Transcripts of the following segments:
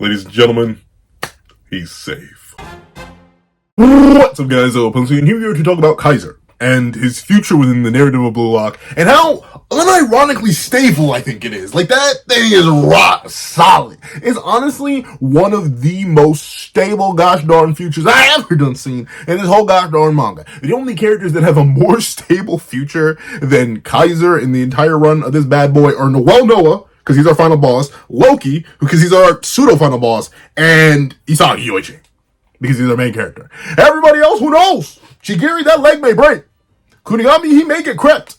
Ladies and gentlemen, he's safe. What's up, guys? And here we are to talk about Kaiser and his future within the narrative of Blue Lock and how unironically stable I think it is. Like, that thing is rock solid. It's honestly one of the most stable gosh darn futures I ever done seen in this whole gosh darn manga. The only characters that have a more stable future than Kaiser in the entire run of this bad boy are Noah, because he's our final boss, Loki, because he's our pseudo-final boss, and Isagi Yoichi, because he's our main character. Everybody else, who knows? Shigiri, that leg may break. Kunigami, he may get crept.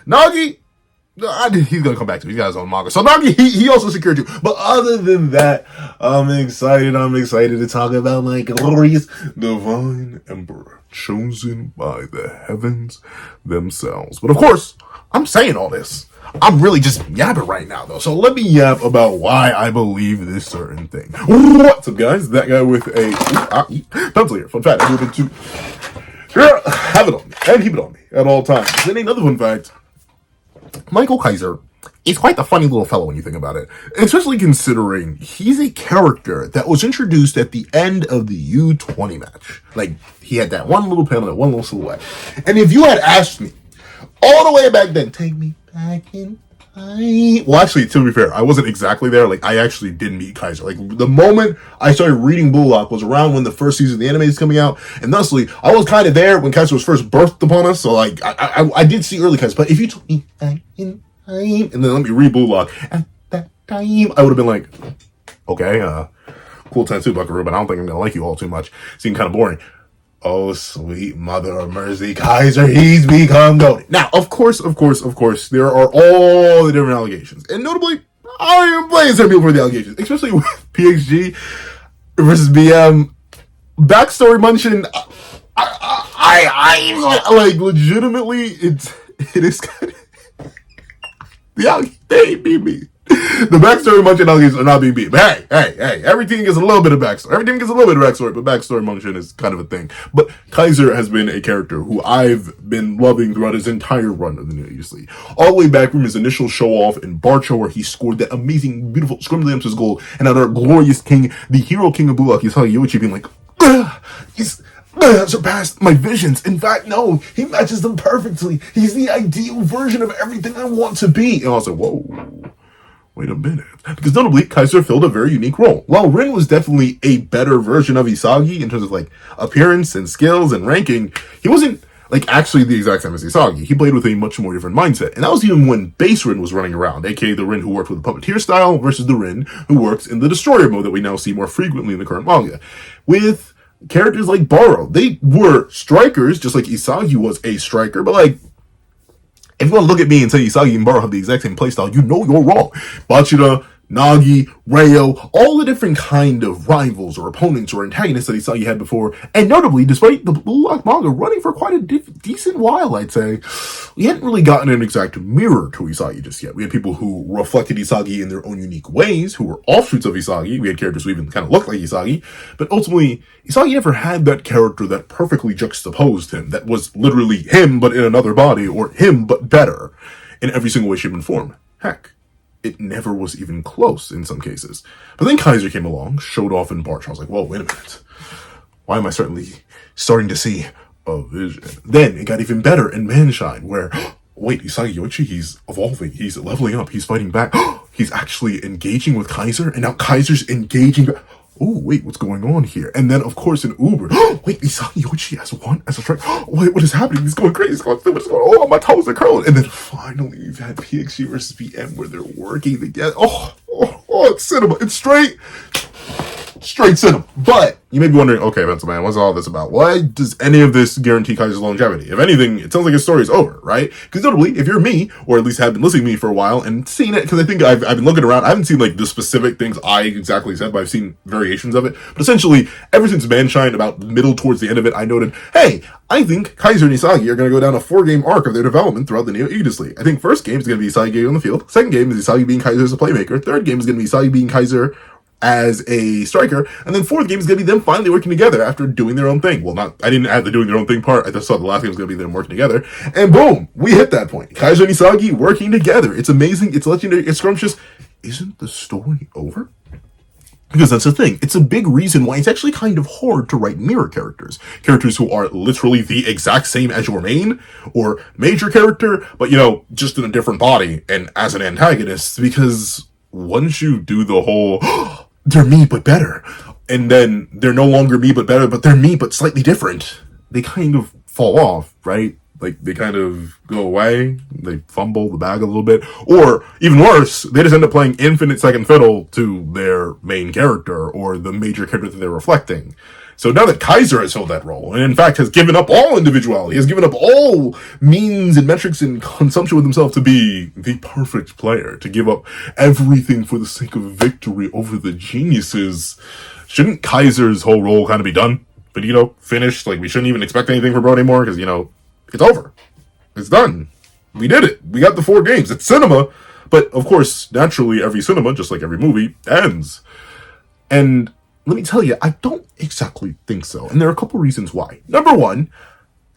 Nagi, he's gonna come back to it. He's got his own manga. So Nagi, he also secured you. But other than that, I'm excited to talk about my glorious divine emperor, chosen by the heavens themselves. But of course, I'm saying all this. I'm really just yapping right now, though. So let me yap about why I believe this certain thing. What's up, guys? That guy with a pencil here. Fun fact, I moved into have it on me and keep it on me at all times. Then another fun fact: Michael Kaiser is quite the funny little fellow when you think about it, especially considering he's a character that was introduced at the end of the U20 match. Like, he had that one little panel, that one little silhouette. And if you had asked me all the way back then, take me back in time. Well, actually, to be fair, I wasn't exactly there. Like, I actually did meet Kaiser. Like, the moment I started reading Blue Lock was around when the first season of the anime is coming out, and thusly, I was kind of there when Kaiser was first birthed upon us. So, like, I did see early Kaiser. But if you took me back in time and then let me read Blue Lock at that time, I would have been like, okay, cool tattoo, Buckaroo, but I don't think I'm gonna like you all too much. Seemed kind of boring. Oh, sweet mother of mercy, Kaiser, he's become goated. Now, of course, there are all the different allegations. And notably, I don't even blame some people for the allegations, especially with PXG versus BM. Backstory mention, I like, legitimately, it is kind of, they beat me. The backstory munching allegations are not being beat. But hey, everything gets a little bit of backstory. Everything gets a little bit of backstory, but backstory munching is kind of a thing. But Kaiser has been a character who I've been loving throughout his entire run of the New Age League. All the way back from his initial show-off in Barcho, where he scored that amazing, beautiful Scrum Lamps' goal, and our glorious king, the hero king of Blue Lock, Isagi Yoichi, being like, he's surpassed my visions. In fact, no, he matches them perfectly. He's the ideal version of everything I want to be. And I was like, whoa. Wait a minute. Because notably, Kaiser filled a very unique role. While Rin was definitely a better version of Isagi in terms of, like, appearance and skills and ranking, he wasn't, like, actually the exact same as Isagi. He played with a much more different mindset. And that was even when base Rin was running around, aka the Rin who worked with the puppeteer style versus the Rin who works in the destroyer mode that we now see more frequently in the current manga. With characters like Baro, they were strikers, just like Isagi was a striker, but, like, if you want to look at me and say Isagi and Baro have the exact same playstyle, you know you're wrong. Bachira, Nagi, Reo, all the different kind of rivals or opponents or antagonists that Isagi had before. And notably, despite the Blue Lock manga running for quite a decent while, I'd say, we hadn't really gotten an exact mirror to Isagi just yet. We had people who reflected Isagi in their own unique ways, who were offshoots of Isagi. We had characters who even kind of looked like Isagi. But ultimately, Isagi never had that character that perfectly juxtaposed him, that was literally him but in another body, or him but better, in every single way, shape, and form. Heck, it never was even close in some cases. But then Kaiser came along, showed off in Barch. I was like, whoa, wait a minute. Why am I starting to see a vision? Then it got even better in Manshine, where, wait, Isagi Yoichi, he's evolving, he's leveling up, he's fighting back. He's actually engaging with Kaiser, and now Kaiser's engaging. Oh, wait, what's going on here? And then, of course, in Uber, wait, Isagi Yoichi as a strike. Wait, what is happening? He's going crazy. What's going on? Oh, my toes are curling. And then finally, you've had PXG versus BM where they're working together. Oh, it's cinema. It's straight cinema. But you may be wondering, okay, Pencil Man, what's all this about? Why does any of this guarantee Kaiser's longevity? If anything, it sounds like his story is over, right? Because notably, if you're me, or at least have been listening to me for a while and seen it, because I think I've been looking around, I haven't seen, like, the specific things I exactly said, but I've seen variations of it. But essentially, ever since Manshine, about middle towards the end of it, I noted, hey, I think Kaiser and Isagi are going to go down a 4-game arc of their development throughout the Neo Aegis League. I think first game is going to be Isagi on the field. Second game is Isagi being Kaiser as a playmaker. Third game is going to be Isagi being Kaiser as a striker, and then fourth game is going to be them finally working together after doing their own thing. Well, I didn't add the doing their own thing part. I just thought the last game was going to be them working together, and boom, we hit that point. Kaiser and Isagi working together. It's amazing. It's legendary. It's scrumptious. Isn't the story over? Because that's the thing. It's a big reason why it's actually kind of hard to write mirror characters. Characters who are literally the exact same as your main or major character, but, just in a different body and as an antagonist. Because once you do the whole, they're me but better, and then they're no longer me but better, but they're me but slightly different, they kind of fall off, right? Like, they kind of go away, they fumble the bag a little bit, or even worse, they just end up playing infinite second fiddle to their main character, or the major character that they're reflecting. So now that Kaiser has filled that role, and in fact has given up all individuality, has given up all means and metrics and consumption with himself to be the perfect player, to give up everything for the sake of victory over the geniuses, shouldn't Kaiser's whole role kind of be done? But, finished? Like, we shouldn't even expect anything from Bro anymore, because, it's over. It's done. We did it. We got the 4 games. It's cinema. But, of course, naturally, every cinema, just like every movie, ends. And let me tell you, I don't exactly think so. And there are a couple reasons why. Number one,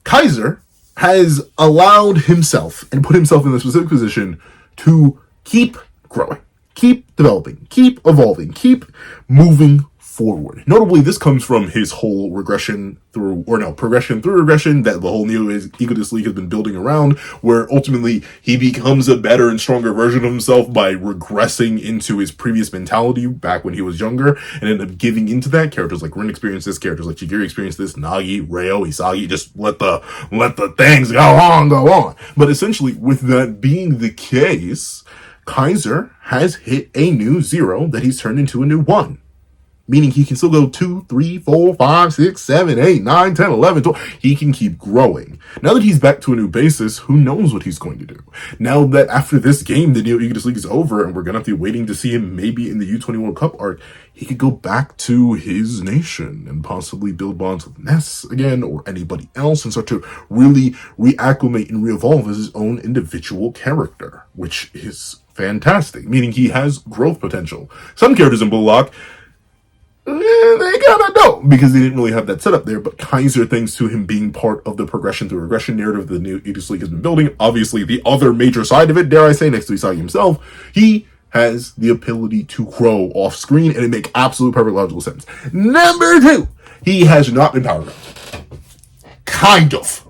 Kaiser has allowed himself and put himself in the specific position to keep growing, keep developing, keep evolving, keep moving forward. Notably, this comes from his whole progression through regression that the whole Neo-Egotist League has been building around, where ultimately he becomes a better and stronger version of himself by regressing into his previous mentality back when he was younger, and end up giving into that. Characters like Rin experience this, characters like Chigiri experience this, Nagi, Reo, Isagi, just let the things go on. But essentially, with that being the case, Kaiser has hit a new 0 that he's turned into a new 1. Meaning he can still go 2, 3, 4, 5, 6, 7, 8, 9, 10, 11, 12. He can keep growing. Now that he's back to a new basis, who knows what he's going to do? Now that after this game, the Neo-Egotist League is over, and we're going to have to be waiting to see him maybe in the U20 World Cup arc, he could go back to his nation and possibly build bonds with Ness again, or anybody else, and start to really reacclimate and re-evolve as his own individual character, which is fantastic, meaning he has growth potential. Some characters in Blue Lock, they kinda don't, because they didn't really have that setup there. But Kaiser, thanks to him being part of the progression through regression narrative the new Egotist League has been building, obviously the other major side of it, dare I say, next to Isagi himself, he has the ability to grow off screen, and it makes absolute perfect logical sense. Number 2, he has not been power grabbed. Kind of.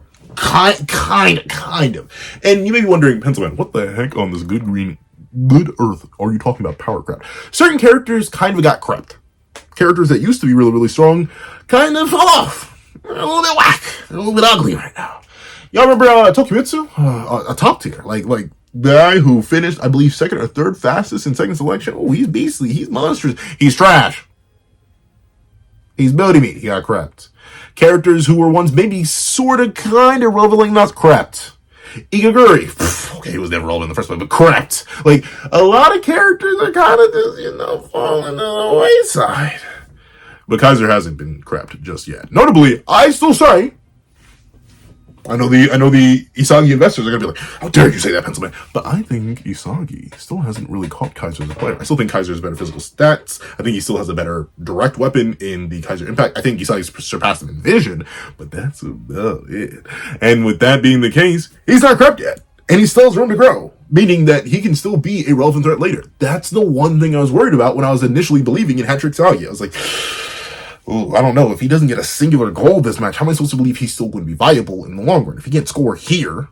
And you may be wondering, Pencilman, what the heck on this good earth are you talking about power grab? Certain characters kind of got crept. Characters that used to be really, really strong kind of fell off. They're a little bit whack. They're a little bit ugly right now. Y'all remember Tokimitsu? A top tier. Like guy who finished, I believe, 2nd or 3rd fastest in second selection. Oh, he's beastly. He's monstrous. He's trash. He's building meat. He got crept. Characters who were once maybe sort of kind of relevant, not crept. Igaguri, okay, he was never relevant in the first place, but crept. Like, a lot of characters are kind of just, falling to the wayside. But Kaiser hasn't been crept just yet. Notably, I still say, I know the Isagi investors are going to be like, how dare you say that, Pencilman? But I think Isagi still hasn't really caught Kaiser as a player. I still think Kaiser has better physical stats. I think he still has a better direct weapon in the Kaiser Impact. I think Isagi's surpassed him in vision, but that's about it. And with that being the case, he's not crept yet. And he still has room to grow, meaning that he can still be a relevant threat later. That's the one thing I was worried about when I was initially believing in Hat-Trick Isagi. I was like, oh, I don't know. If he doesn't get a singular goal this match, how am I supposed to believe he's still going to be viable in the long run? If he can't score here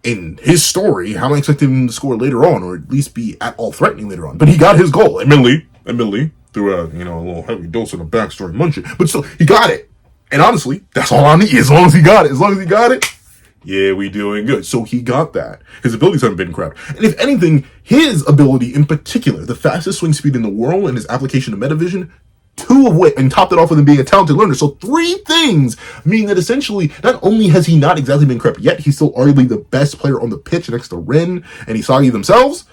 in his story, how am I expecting him to score later on, or at least be at all threatening later on? But he got his goal, admittedly, through a little heavy dose of a backstory munching. But still, he got it. And honestly, that's all I need. As long as he got it, yeah, we doing good. So he got that. His abilities haven't been crap. And if anything, his ability in particular, the fastest swing speed in the world and his application of metavision, 2 of which, and topped it off with him being a talented learner. So 3 things, meaning that essentially, not only has he not exactly been crept yet, he's still arguably the best player on the pitch next to Rin and Isagi themselves.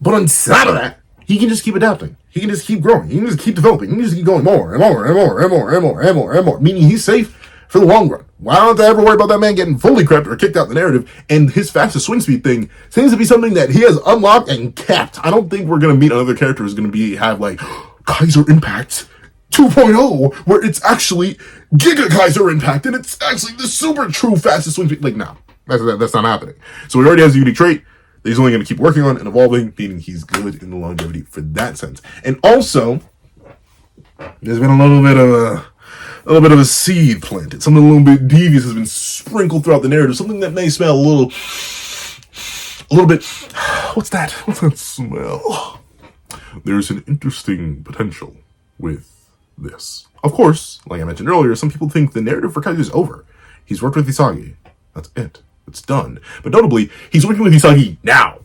But on top of that, he can just keep adapting. He can just keep growing. He can just keep developing. He can just keep going more and more, meaning he's safe for the long run. Why don't I ever worry about that man getting fully crept or kicked out the narrative? And his fastest swing speed thing seems to be something that he has unlocked and kept. I don't think we're going to meet another character who's going to have like Kaiser Impact 2.0, where it's actually Giga Kaiser Impact, and it's actually the super true fastest swing speed. Like, no, that's not happening. So he already has a unique trait that he's only going to keep working on and evolving, meaning he's good in the longevity for that sense. And also, There's been a little bit of a seed planted. Something a little bit devious has been sprinkled throughout the narrative. Something that may smell a little bit. What's that? What's that smell? There's an interesting potential with this. Of course, like I mentioned earlier, some people think the narrative for Kaiser is over. He's worked with Isagi. That's it. It's done. But notably, he's working with Isagi now.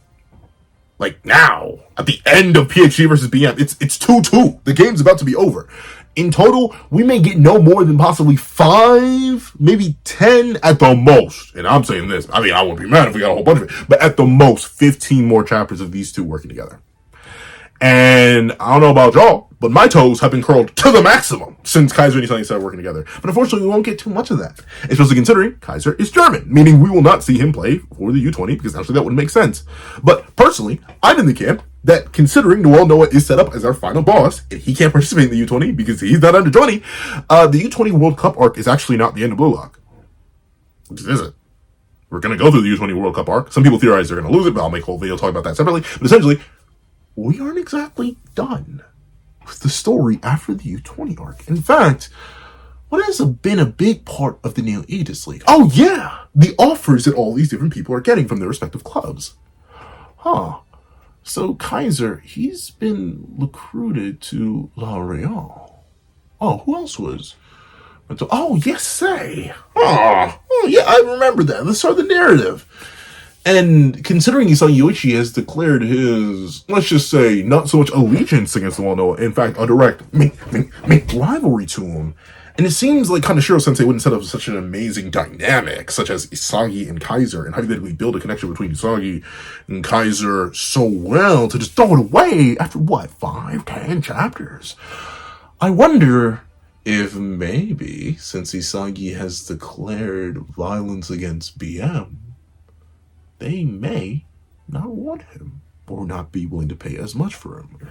Like now. At the end of PhD versus BM. It's 2-2. The game's about to be over. In total, we may get no more than possibly 5, maybe 10 at the most. And I'm saying this. I mean, I wouldn't be mad if we got a whole bunch of it. But at the most, 15 more chapters of these two working together. And I don't know about y'all, but my toes have been curled to the maximum since Kaiser and Isagi started working together. But unfortunately, we won't get too much of that. Especially considering Kaiser is German, meaning we will not see him play for the U20 because actually that wouldn't make sense. But personally, I'm in the camp that considering Noel Noah is set up as our final boss, and he can't participate in the U20 because he's not under 20, the U20 World Cup arc is actually not the end of Blue Lock. Which is it? We're going to go through the U20 World Cup arc. Some people theorize they're going to lose it, but I'll make a whole video talking about that separately. But essentially, we aren't exactly done with the story after the U20 arc. In fact, what has been a big part of the Neo Aegis League? Oh yeah, the offers that all these different people are getting from their respective clubs. Huh. So Kaiser, he's been recruited to La Real. Oh, who else was? Oh, yes, say. Oh, yeah, I remember that. Let's start the narrative. And considering Isagi Yoichi has declared his, let's just say, not so much allegiance against the Wano, in fact, a direct rivalry to him. And it seems like Kaneshiro Sensei wouldn't set up such an amazing dynamic, such as Isagi and Kaiser, and hypothetically build a connection between Isagi and Kaiser so well to just throw it away after, what, 5-10 chapters? I wonder if maybe, since Isagi has declared violence against BM, they may not want him or not be willing to pay as much for him.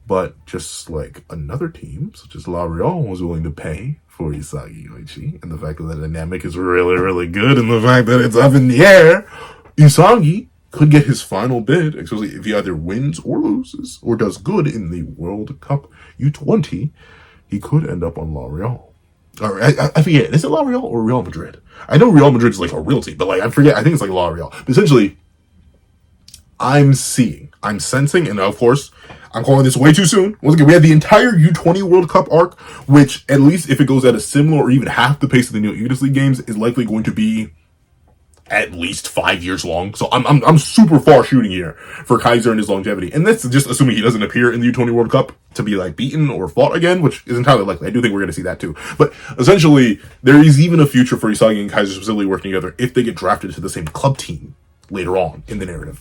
But just like another team, such as La Real, was willing to pay for Isagi Yoichi, and the fact that the dynamic is really, really good, and the fact that it's up in the air, Isagi could get his final bid, especially if he either wins or loses, or does good in the World Cup U20, he could end up on La Real. Or I forget, is it La Real or Real Madrid? I know Real Madrid is like a real team, but like I forget, I think it's like La Real. But essentially, I'm sensing, and of course, I'm calling this way too soon. Once again, we had the entire U20 World Cup arc, which at least if it goes at a similar or even half the pace of the Neo Aegis League games, is likely going to be at least 5 years long. So I'm super far shooting here for Kaiser and his longevity. And that's just assuming he doesn't appear in the U20 World Cup to be like beaten or fought again, which is entirely likely. I do think we're going to see that too. But essentially, there is even a future for Isagi and Kaiser specifically working together if they get drafted to the same club team later on in the narrative.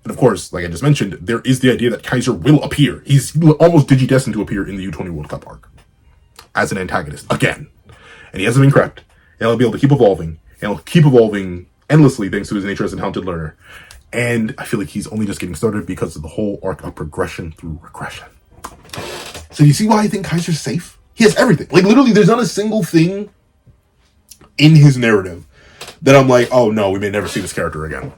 And of course, like I just mentioned, there is the idea that Kaiser will appear. He's almost digidestined to appear in the U20 World Cup arc as an antagonist again. And he hasn't been cracked. And he'll be able to keep evolving. And he'll keep evolving endlessly thanks to his nature as a talented learner. And I feel like he's only just getting started because of the whole arc of progression through regression. So you see why I think Kaiser's safe? He has everything. Like literally, there's not a single thing in his narrative that I'm like, oh no, we may never see this character again.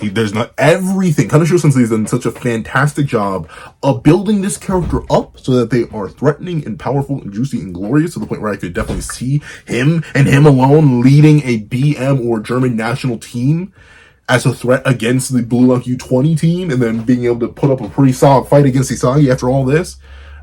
There's not everything. Kaneshiro Sensei has done such a fantastic job of building this character up so that they are threatening and powerful and juicy and glorious to the point where I could definitely see him and him alone leading a BM or German national team as a threat against the Blue Lock U20 team, and then being able to put up a pretty solid fight against Isagi after all this.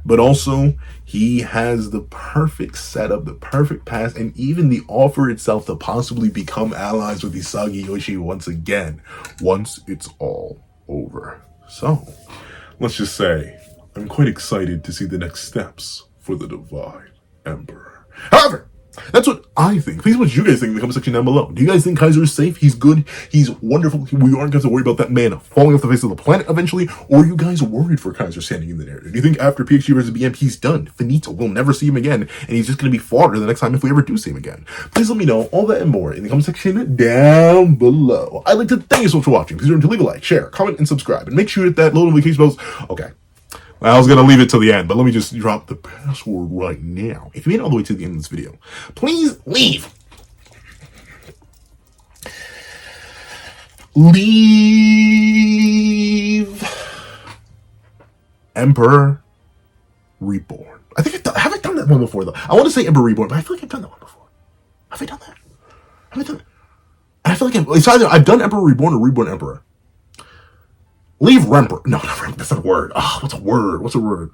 But also, he has the perfect setup, the perfect pass, and even the offer itself to possibly become allies with Isagi Yoichi once again, once it's all over. So, let's just say, I'm quite excited to see the next steps for the Divine Emperor. However, that's what I think. Please, what you guys think in the comment section down below. Do you guys think Kaiser is safe? He's good? He's wonderful? We aren't going to have to worry about that man falling off the face of the planet eventually? Or are you guys worried for Kaiser standing in the narrative? Do you think after PhD versus BM, he's done? Finito. We'll never see him again. And he's just going to be fodder the next time if we ever do see him again. Please let me know all that and more in the comment section down below. I'd like to thank you so much for watching. Please remember to leave a like, share, comment, and subscribe. And make sure you hit that little notification bell. Okay. I was going to leave it till the end, but let me just drop the password right now. If you made it all the way to the end of this video, please leave Emperor Reborn. I think I haven't done that one before though. I want to say Emperor Reborn, but I feel like I've done that one before. Have I done that? Have I done it? I feel like it's either I've done Emperor Reborn or Reborn Emperor. Leave Remper. No, not Remper. That's not a word. Ah, what's a word? What's a word?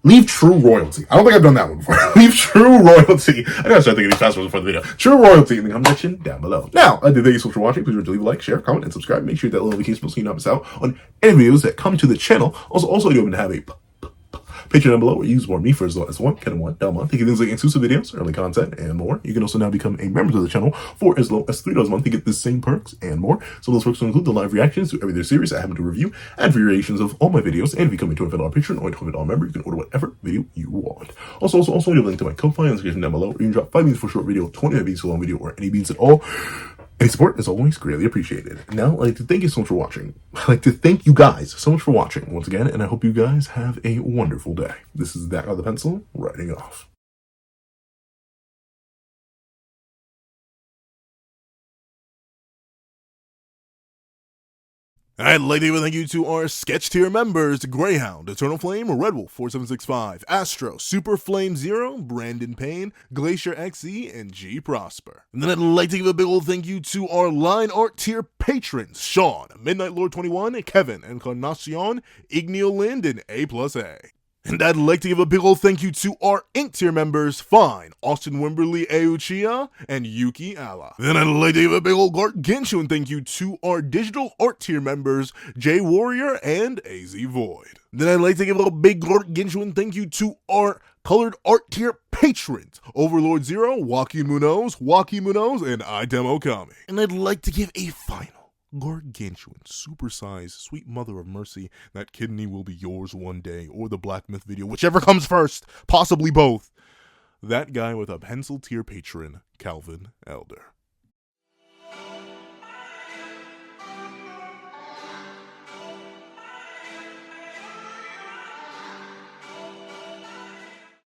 Leave True Royalty. I don't think I've done that one before. Leave True Royalty. I gotta start thinking these passwords before the video. True Royalty in the comment section down below. Now, I do thank you so much for watching. Please remember to leave a like, share, comment, and subscribe. Make sure you hit that little notification bell so you don't miss out on any videos that come to the channel. Also, I do happen to have a Patreon down below where you use more me for as low as $1 a month. You get things like exclusive videos, early content, and more. You can also now become a member of the channel for as low as $3 a month to get the same perks and more. So those perks will include the live reactions to every other series I happen to review, and reactions of all my videos. And if you become a $25 patron or a $25 member, you can order whatever video you want. Also, you have a link to my Ko-Fi in the description down below, where you can drop 5 beans for a short video, 25 beans for a long video, or any beans at all. Any support is always greatly appreciated. Now, I'd like to thank you so much for watching. I'd like to thank you guys so much for watching once again, and I hope you guys have a wonderful day. This is that guy with the pencil, writing off. I'd like to give a thank you to our sketch tier members: Greyhound, Eternal Flame, Red Wolf 4765, Astro, Super Flame Zero, Brandon Payne, Glacier XE, and G Prosper. And then I'd like to give a big old thank you to our line art tier patrons: Sean, Midnight Lord 21, Kevin, Encarnacion, Igneo Lind, and A+A. And I'd like to give a big old thank you to our Ink tier members: Fine, Austin Wimberly Euchia, and Yuki Alla. Then I'd like to give a big old gargantuan thank you to our digital art tier members: Jay Warrior and AZ Void. Then I'd like to give a big gargantuan thank you to our colored art tier patrons: Overlord Zero, Waki Munoz, and Item Okami. And I'd like to give a final gargantuan, supersized, sweet mother of mercy, that kidney will be yours one day, or the Black Myth video, whichever comes first, possibly both. That guy with a pencil tier patron, Calvin Elder.